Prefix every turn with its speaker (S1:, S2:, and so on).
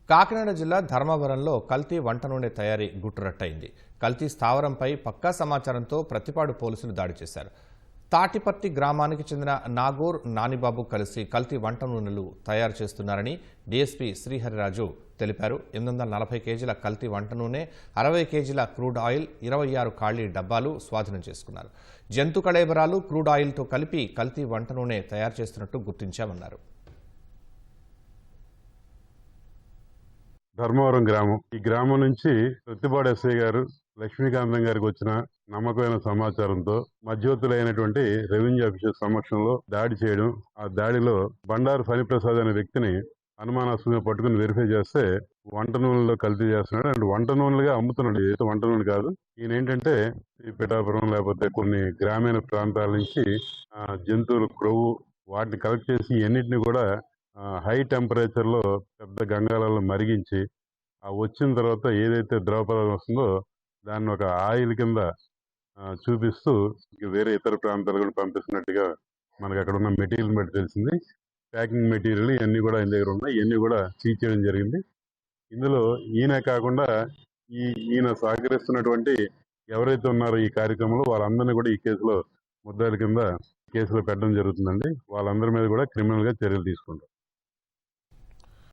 S1: కాకినాడ జిల్లా ధర్మవరంలో కల్తీ వంట నూనె తయారీ గుట్టురట్టయింది. కల్తీ స్థావరంపై పక్కా సమాచారంతో ప్రతిపాడు పోలీసులు దాడి చేశారు. తాటిపర్తి గ్రామానికి చెందిన నాగూర్ నానిబాబు కలిసి కల్తీ వంట నూనెలు తయారు చేస్తున్నారని డీఎస్పీ శ్రీహరిరాజు తెలిపారు. 840 కేజీల కల్తీ వంట నూనె, 60 కేజీల క్రూడ్ ఆయిల్, 26 ఖాళీ డబ్బాలు స్వాధీనం చేసుకున్నారు. జంతు కళేబరాలు, క్రూడ్ ఆయిల్తో కలిపి కల్తీ వంట నూనె తయారు చేస్తున్నట్టు గుర్తించామన్నారు.
S2: ధర్మవరం గ్రామం. ఈ గ్రామం నుంచి ప్రతిపాడు ఎస్ఐ గారు లక్ష్మీకాంతం గారికి వచ్చిన నమ్మకమైన సమాచారంతో మధ్యవర్తులైనటువంటి రెవెన్యూ ఆఫీసర్ సమక్షంలో దాడి చేయడం, ఆ దాడిలో బండారు ఫణిప్రసాద్ అనే వ్యక్తిని అనుమానాస్పదంగా పట్టుకుని వెరిఫై చేస్తే వంట నూనెలో కల్తీ చేస్తున్నాడు అండ్ వంట నూనెలుగా అమ్ముతున్నాడు. ఏదో వంట నూనె కాదు. ఈయన ఏంటంటే ఈ పిఠాపురం లేకపోతే కొన్ని గ్రామీణ ప్రాంతాల నుంచి జంతువుల క్రొవ్వు వాటిని కలెక్ట్ చేసి ఎన్నిటిని కూడా హై టెంపరేచర్ లో పెద్ద గంగాలలో మరిగించి ఆ వచ్చిన తర్వాత ఏదైతే ద్రవ పదార్థం వస్తుందో దాన్ని ఒక ఆయిల్ కింద చూపిస్తూ వేరే ఇతర ప్రాంతాలు కూడా పంపిస్తున్నట్టుగా మనకు అక్కడ ఉన్న మెటీరియల్ బట్టి తెలిసింది. ప్యాకింగ్ మెటీరియల్ ఇవన్నీ కూడా ఆయన దగ్గర ఉన్నాయి. ఇవన్నీ కూడా సీజ్ చేయడం జరిగింది. ఇందులో ఈయన కాకుండా ఈయన సహకరిస్తున్నటువంటి ఎవరైతే ఉన్నారో ఈ కార్యక్రమంలో వాళ్ళందరినీ కూడా ఈ కేసులో ముద్దాయిల కింద కేసులో పెట్టడం జరుగుతుందండి. వాళ్ళందరి మీద కూడా క్రిమినల్ గా చర్యలు తీసుకుంటారు.